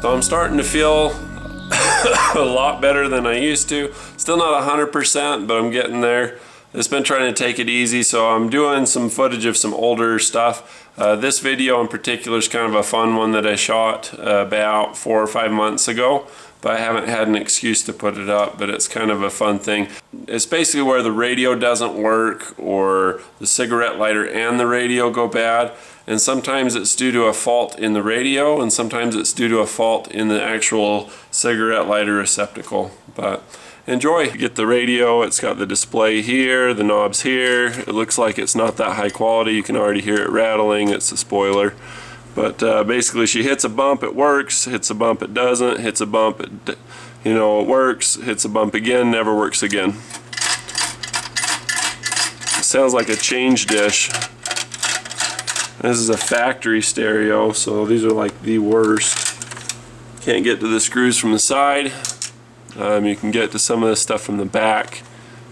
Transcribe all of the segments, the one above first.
So I'm starting to feel a lot better than I used to. Still not 100%, but I'm getting there. I've been trying to take it easy, so I'm doing some footage of some older stuff. This video in particular is kind of a fun one that I shot about 4 or 5 months ago, but I haven't had an excuse to put it up, but it's kind of a fun thing. It's basically where the radio doesn't work or the cigarette lighter and the radio go bad, and sometimes it's due to a fault in the radio and sometimes it's due to a fault in the actual cigarette lighter receptacle. But enjoy. You get the radio, it's got the display here, the knobs here. It looks like it's not that high quality. You can already hear it rattling. It's a spoiler. But basically she hits a bump, it works, hits a bump, it doesn't, hits a bump, it works, hits a bump again, never works again. It sounds like a change dish. This is a factory stereo, so these are like the worst. Can't get to the screws from the side. You can get to some of this stuff from the back.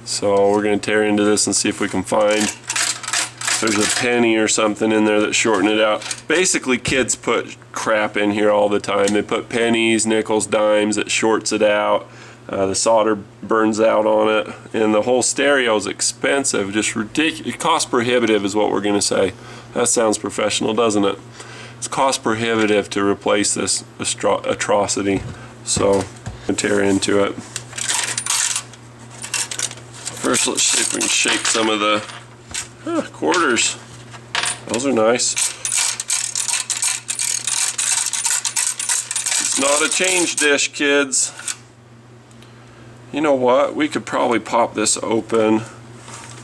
So we're going to tear into this and see if we can find if there's a penny or something in there that shorten it out. Basically, kids put crap in here all the time. They put pennies, nickels, dimes, it shorts it out. The solder burns out on it, and the whole stereo is expensive, just ridiculous. Cost prohibitive is what we're going to say. That sounds professional, doesn't it? It's cost prohibitive to replace this atrocity. So tear into it. First, let's see if we can shake some of the quarters. Those are nice. It's not a change dish, kids. You know what? We could probably pop this open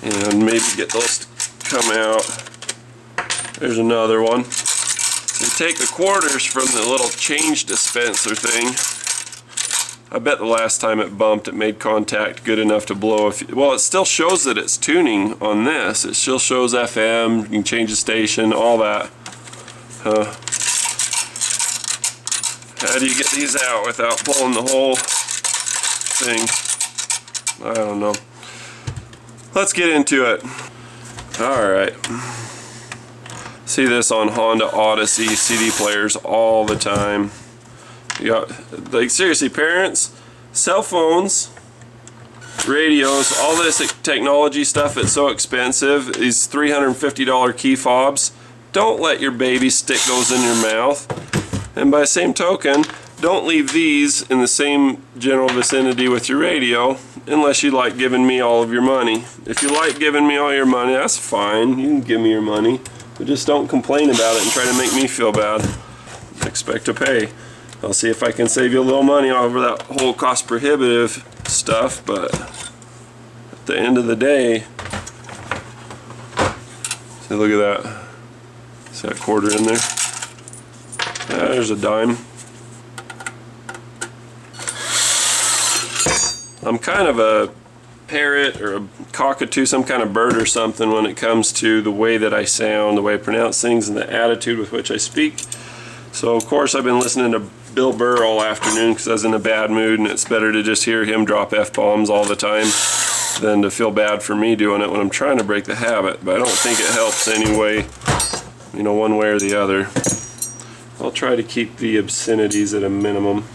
and maybe get those to come out. There's another one. So you take the quarters from the little change dispenser thing. I bet the last time it bumped, it made contact good enough to blow. Well, it still shows that it's tuning on this. It still shows FM, you can change the station, all that. How do you get these out without pulling the whole thing? I don't know. Let's get into it. Alright. See this on Honda Odyssey CD players all the time. You got, like, seriously, parents, cell phones, radios, all this technology stuff, it's so expensive. These $350 key fobs, don't let your baby stick those in your mouth. And by the same token, don't leave these in the same general vicinity with your radio unless you like giving me all of your money. If you like giving me all your money, that's fine. You can give me your money. But just don't complain about it and try to make me feel bad. Expect to pay. I'll see if I can save you a little money over that whole cost prohibitive stuff, but at the end of the day, see, look at that. See that quarter in there? There's a dime. I'm kind of a parrot or a cockatoo, some kind of bird or something when it comes to the way that I sound, the way I pronounce things, and the attitude with which I speak. So of course I've been listening to Bill Burr all afternoon because I was in a bad mood, and it's better to just hear him drop F-bombs all the time than to feel bad for me doing it when I'm trying to break the habit. But I don't think it helps anyway, you know, one way or the other. I'll try to keep the obscenities at a minimum.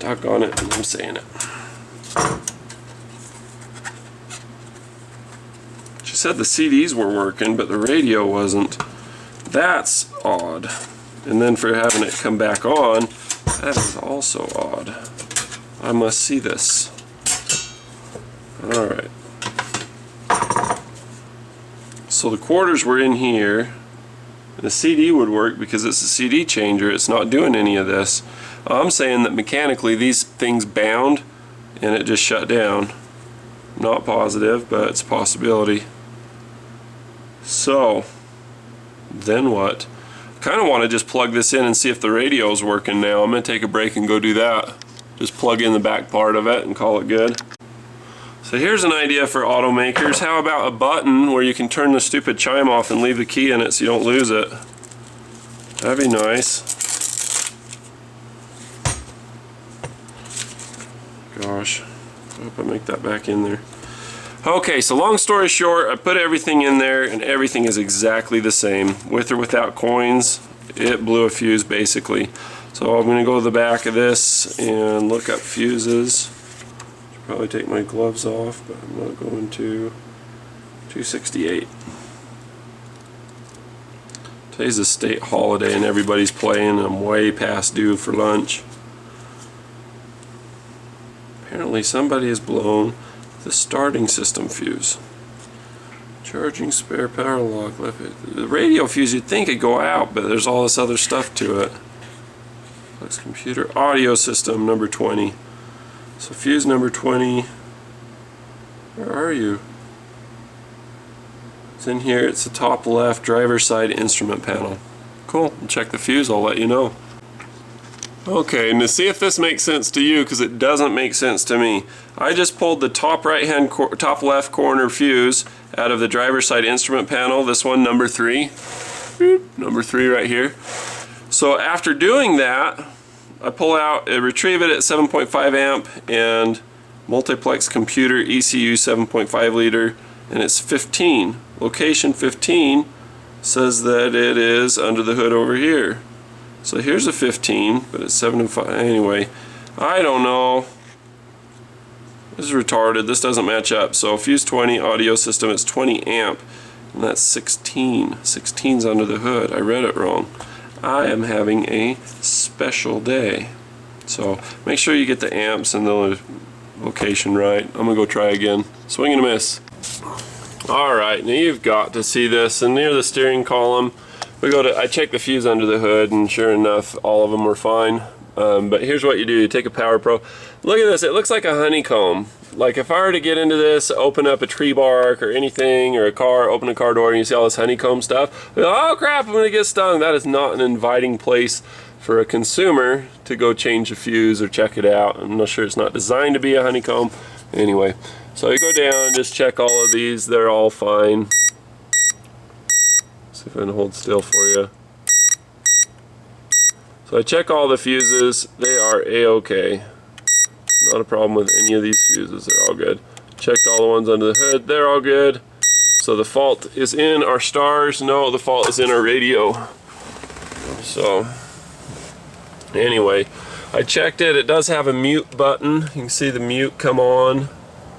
Doggone it, I'm saying it. She said the CDs were working, but the radio wasn't. That's odd. And then for having it come back on, that is also odd. I must see this. Alright. So the quarters were in here. The CD would work because it's a CD changer. It's not doing any of this. I'm saying that mechanically these things bound and it just shut down. Not positive, but it's a possibility. So, then what? Kind of want to just plug this in and see if the radio's working now. I'm going to take a break and go do that. Just plug in the back part of it and call it good. So here's an idea for automakers. How about a button where you can turn the stupid chime off and leave the key in it so you don't lose it? That'd be nice. Gosh, I hope I make that back in there. Okay, so long story short, I put everything in there and everything is exactly the same, with or without coins. it blew a fuse basically. So I'm going to go to the back of this and look up fuses. Should probably take my gloves off, but I'm not going to. 268. Today's a state holiday and everybody's playing. I'm way past due for lunch. Apparently somebody has blown the starting system fuse. Charging spare power lock. The radio fuse you'd think it'd go out, but there's all this other stuff to it. Flex computer audio system number 20. So fuse number 20. Where are you? It's in here. It's the top left driver's side instrument panel. Cool. I'll check the fuse. I'll let you know. Okay, and to see if this makes sense to you, because it doesn't make sense to me, I just pulled the top top left corner fuse out of the driver's side instrument panel. This one, number 3. Number 3 right here. So after doing that, I pull out, retrieve it at 7.5 amp and multiplex computer ECU 7.5 liter, and it's 15. Location 15 says that it is under the hood over here. So here's a 15, but it's 7 and 5. Anyway, I don't know. This is retarded. This doesn't match up. So fuse 20 audio system is 20 amp, and that's 16. 16's under the hood. I read it wrong. I am having a special day. So make sure you get the amps and the location right. I'm gonna go try again. Swing and a miss. All right, now you've got to see this. And near the steering column, I checked the fuse under the hood, and sure enough, all of them were fine. But here's what you do. You take a Power Pro. Look at this. It looks like a honeycomb. Like if I were to get into this, open up a tree bark or anything, or a car, open a car door, and you see all this honeycomb stuff, oh crap, I'm going to get stung. That is not an inviting place for a consumer to go change a fuse or check it out. I'm not sure, it's not designed to be a honeycomb. Anyway, so you go down and just check all of these. They're all fine. See if I can hold still for you. So I check all the fuses. They are a-okay. Not a problem with any of these fuses. They're all good. Checked all the ones under the hood. They're all good. So the fault is in our stars. No, the fault is in our radio. So anyway, I checked it. It does have a mute button. You can see the mute come on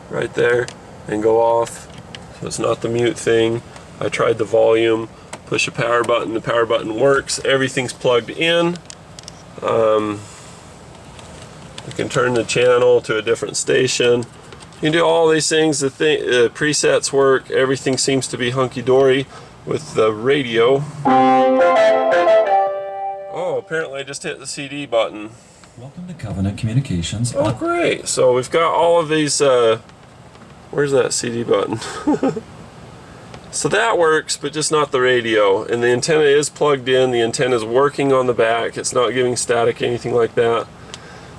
right there and go off. So it's not the mute thing. I tried the volume. Push a power button, the power button works, everything's plugged in. You can turn the channel to a different station. You can do all these things, the presets work, everything seems to be hunky-dory with the radio. Oh, apparently I just hit the CD button. Welcome to Covenant Communications. Oh great, so we've got all of these, where's that CD button? So that works, but just not the radio. And the antenna is plugged in. The antenna is working on the back. It's not giving static, anything like that.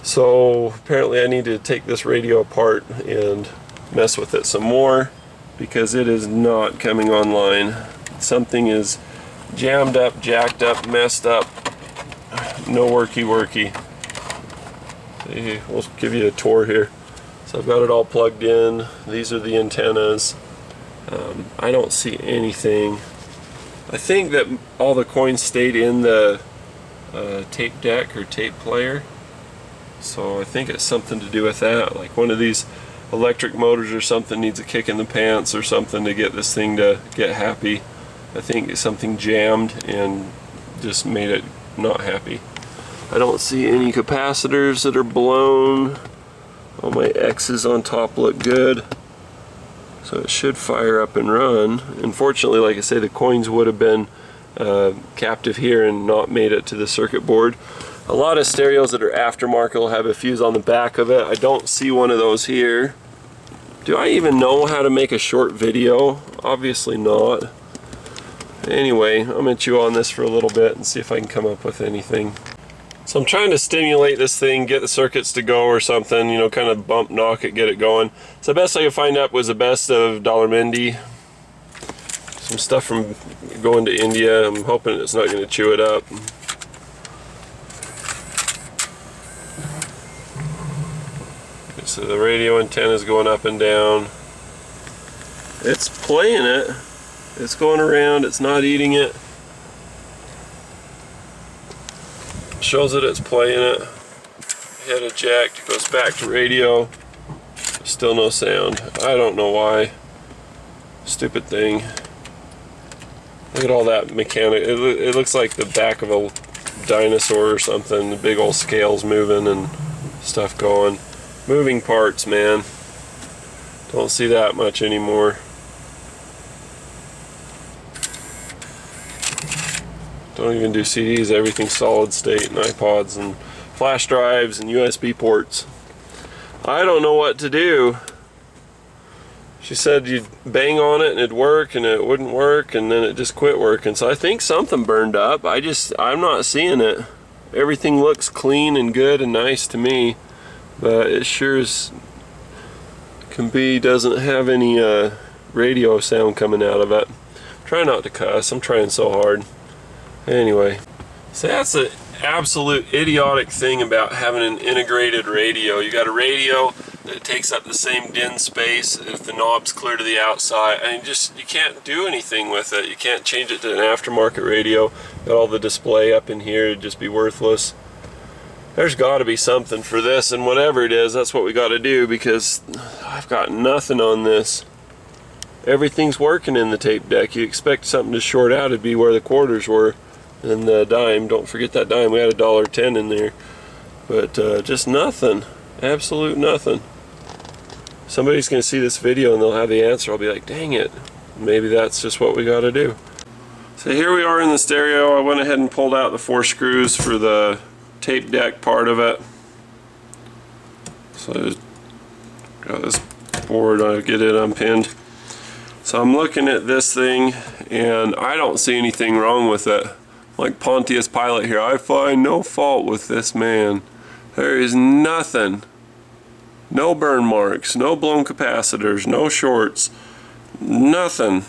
So apparently I need to take this radio apart and mess with it some more, because it is not coming online. Something is jammed up, jacked up, messed up. No worky. We'll give you a tour here. So I've got it all plugged in. These are the antennas. I don't see anything. I think that all the coins stayed in the tape deck or tape player, so I think it's something to do with that. Like one of these electric motors or something needs a kick in the pants or something to get this thing to get happy. I think something jammed and just made it not happy. I don't see any capacitors that are blown. All my X's on top look good. So it should fire up and run. Unfortunately, like I say, the coins would have been captive here and not made it to the circuit board. A lot of stereos that are aftermarket will have a fuse on the back of it. I don't see one of those here. Do I even know how to make a short video? Obviously not. Anyway, I'm going to chew on this for a little bit and see if I can come up with anything. So I'm trying to stimulate this thing, get the circuits to go or something, you know, kind of bump, knock it, get it going. So the best I could find up was the best of Dollar Mindy. Some stuff from going to India. I'm hoping it's not going to chew it up. So the radio antenna is going up and down. It's playing it. It's going around. It's not eating it. shows that it's playing it. Hit eject, goes back to radio. Still no sound. I don't know why. Stupid thing. Look at all that mechanic. It looks like the back of a dinosaur or something. The big old scales moving and stuff going. Moving parts, man. Don't see that much anymore. Don't even do CDs. Everything's solid state and iPods and flash drives and USB ports. I don't know what to do. She said you'd bang on it and it'd work, and it wouldn't work, and then it just quit working. So I think something burned up. I'm not seeing it. Everything looks clean and good and nice to me, but it sure as can be doesn't have any radio sound coming out of it. Try not to cuss. I'm trying so hard. Anyway, so that's the absolute idiotic thing about having an integrated radio. You got a radio that takes up the same DIN space if the knob's clear to the outside, and you can't do anything with it. You can't change it to an aftermarket radio. Got all the display up in here, it'd just be worthless. There's got to be something for this, and whatever it is, that's what we got to do, because I've got nothing on this. Everything's working in the tape deck. You expect something to short out, it'd be where the quarters were. And the dime, don't forget that dime, we had $1.10 in there. But just nothing, absolute nothing. Somebody's gonna see this video and they'll have the answer. I'll be like, dang it, maybe that's just what we gotta do. So here we are in the stereo. I went ahead and pulled out the 4 screws for the tape deck part of it. So I just got this board, I'll get it unpinned. So I'm looking at this thing and I don't see anything wrong with it. Like Pontius Pilate here, I find no fault with this man. There is nothing. No burn marks, no blown capacitors, no shorts, nothing.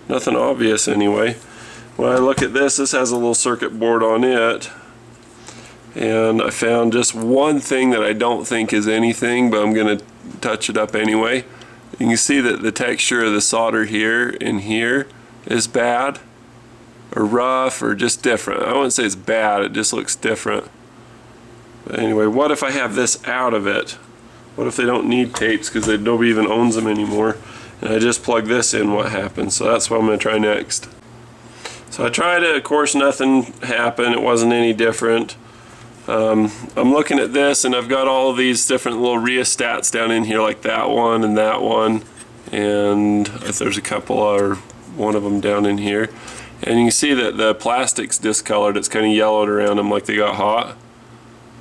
Nothing obvious anyway. When I look at this, this has a little circuit board on it. And I found just one thing that I don't think is anything, but I'm going to touch it up anyway. You can see that the texture of the solder here and here is bad, or rough, or just different. I wouldn't say it's bad, it just looks different. But anyway, what if I have this out of it? What if they don't need tapes because nobody even owns them anymore? And I just plug this in, what happens? So that's what I'm going to try next. So I tried it, of course nothing happened, it wasn't any different. I'm looking at this and I've got all of these different little rheostats down in here, like that one and that one, and if there's a couple or one of them down in here. And you can see that the plastic's discolored, it's kind of yellowed around them like they got hot.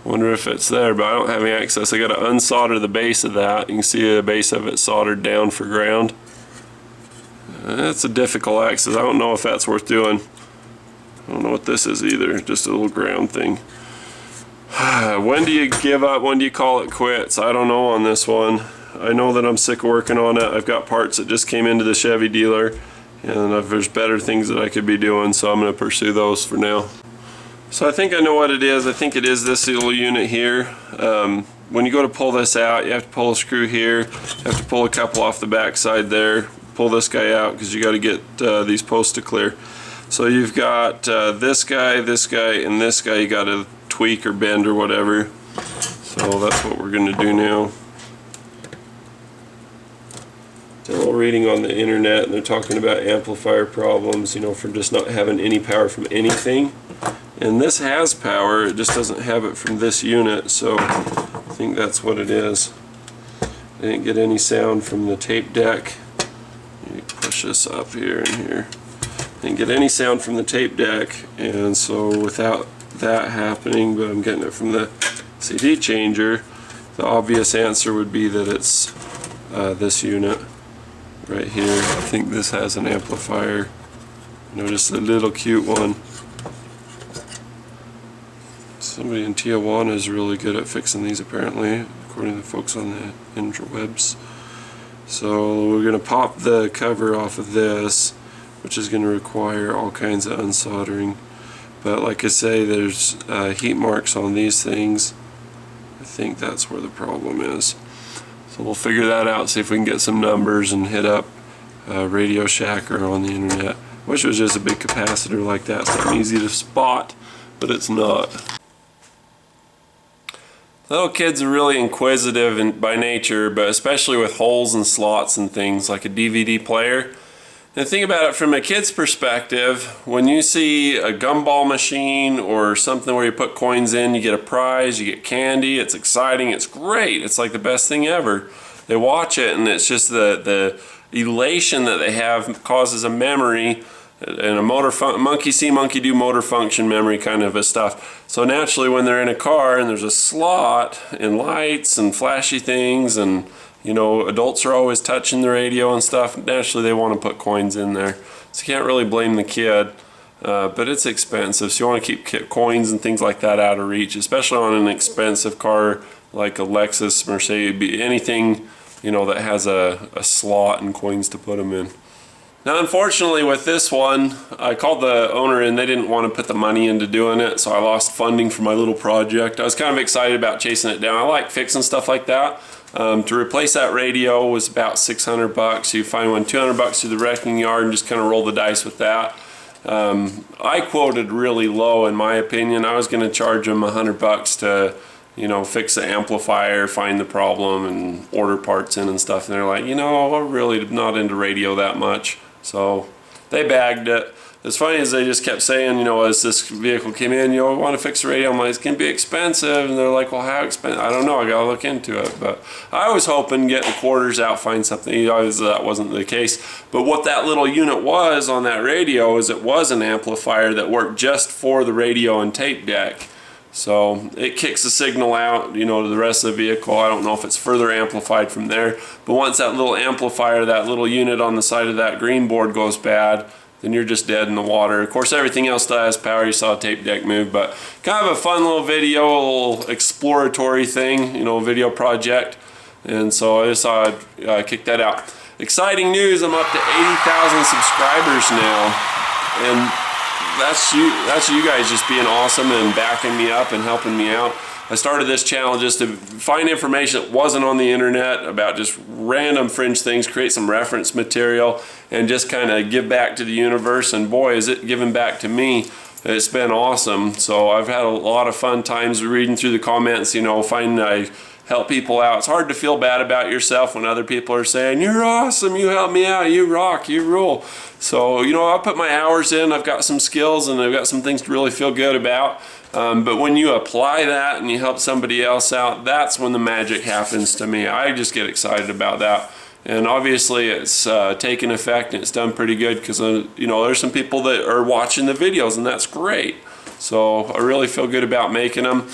Wonder if it's there, but I don't have any access. I got to unsolder the base of that. You can see the base of it soldered down for ground. That's a difficult access. I don't know if that's worth doing. I don't know what this is either, just a little ground thing. When do you give up? When do you call it quits? I don't know on this one. I know that I'm sick of working on it. I've got parts that just came into the Chevy dealer, and there's better things that I could be doing, so I'm going to pursue those for now. So I think I know what it is. I think it is this little unit here. When you go to pull this out, you have to pull a screw here. You have to pull a couple off the back side there. Pull this guy out because you got to get these posts to clear. So you've got this guy, and this guy you got to tweak or bend or whatever. So that's what we're going to do now. Did a little reading on the internet, and they're talking about amplifier problems, you know, from just not having any power from anything. And this has power, it just doesn't have it from this unit, so I think that's what it is. I didn't get any sound from the tape deck. You push this up here and here. Didn't get any sound from the tape deck, and so without that happening, but I'm getting it from the CD changer, the obvious answer would be that it's this unit right here. I think this has an amplifier. Notice the little cute one. Somebody in Tijuana is really good at fixing these, apparently, according to the folks on the interwebs. So we're going to pop the cover off of this, which is going to require all kinds of unsoldering. But like I say, there's heat marks on these things. I think that's where the problem is. So we'll figure that out, see if we can get some numbers and hit up Radio Shack or on the internet. Wish it was just a big capacitor like that, something easy to spot. but it's not. Little kids are really inquisitive by nature, but especially with holes and slots and things like a DVD player. And think about it from a kid's perspective. When you see a gumball machine or something where you put coins in, you get a prize, you get candy, it's exciting, it's great, it's like the best thing ever. They watch it and it's just the elation that they have causes a memory and a monkey see, monkey do motor function memory kind of a stuff. So naturally when they're in a car and there's a slot and lights and flashy things, and you know, adults are always touching the radio and stuff, naturally they want to put coins in there. So you can't really blame the kid, but it's expensive. So you want to keep coins and things like that out of reach, especially on an expensive car like a Lexus, Mercedes, anything, you know, that has a slot and coins to put them in. Now unfortunately with this one, I called the owner and they didn't want to put the money into doing it, so I lost funding for my little project. I was kind of excited about chasing it down. I like fixing stuff like that. To replace that radio was about $600. You find one $200 through the wrecking yard and just kind of roll the dice with that. I quoted really low in my opinion. I was going to charge them $100 to, you know, fix the amplifier, find the problem, and order parts in and stuff. And they're like, you know, I'm really not into radio that much. So they bagged it. As funny as they just kept saying, you know, as this vehicle came in, you know, I want to fix the radio. I'm like, it's going to be expensive. And they're like, well, how expensive? I don't know. I got to look into it. But I was hoping getting the quarters out, find something. Obviously, that wasn't the case. But what that little unit was on that radio is it was an amplifier that worked just for the radio and tape deck. So it kicks the signal out, you know, to the rest of the vehicle. I don't know if it's further amplified from there. But once that little amplifier, that little unit on the side of that green board goes bad, then you're just dead in the water. Of course, everything else still has power. You saw a tape deck move, but kind of a fun little video, a little exploratory thing, you know, video project. And so I just thought I'd kick that out. Exciting news, I'm up to 80,000 subscribers now. And that's you guys just being awesome and backing me up and helping me out. I started this channel just to find information that wasn't on the internet about just random fringe things, create some reference material, and just kind of give back to the universe. And boy, is it giving back to me. It's been awesome. So I've had a lot of fun times reading through the comments, you know, finding I help people out. It's hard to feel bad about yourself when other people are saying, you're awesome, you help me out, you rock, you rule. So, you know, I put my hours in, I've got some skills and I've got some things to really feel good about. But when you apply that and you help somebody else out, that's when the magic happens to me. I just get excited about that. And obviously it's taken effect and it's done pretty good because, you know, there's some people that are watching the videos and that's great. So I really feel good about making them.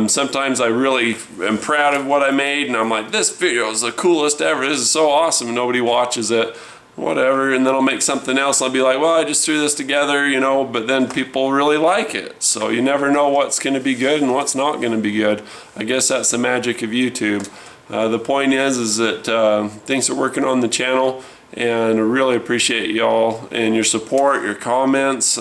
Sometimes I really am proud of what I made and I'm like, this video is the coolest ever, this is so awesome, and nobody watches it, whatever. And then I'll make something else, I'll be like, well, I just threw this together, you know, but then people really like it. So you never know what's going to be good and what's not going to be good. I guess that's the magic of YouTube. The point is that things are working on the channel, and I really appreciate y'all and your support, your comments.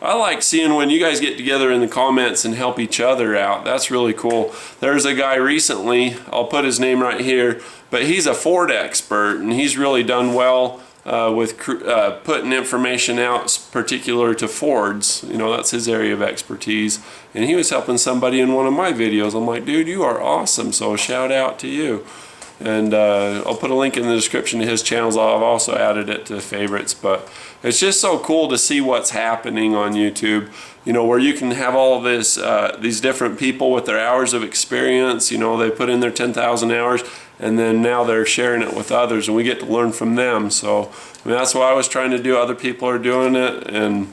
I like seeing when you guys get together in the comments and help each other out. That's really cool. There's a guy recently, I'll put his name right here, but he's a Ford expert and he's really done well with putting information out particular to Fords. You know, that's his area of expertise. And he was helping somebody in one of my videos. I'm like, dude, you are awesome. So shout out to you. And I'll put a link in the description to his channels. I've also added it to favorites, but it's just so cool to see what's happening on YouTube, you know, where you can have all of this, these different people with their hours of experience. You know, they put in their 10,000 hours and then now they're sharing it with others and we get to learn from them. So I mean, that's what I was trying to do. Other people are doing it and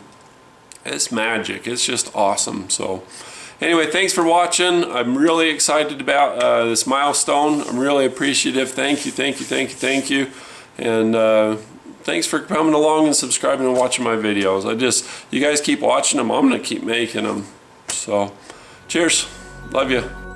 it's magic. It's just awesome. So anyway, thanks for watching. I'm really excited about this milestone. I'm really appreciative. Thank you, thank you, thank you, thank you. And thanks for coming along and subscribing and watching my videos. You guys keep watching them. I'm going to keep making them. So, cheers. Love you.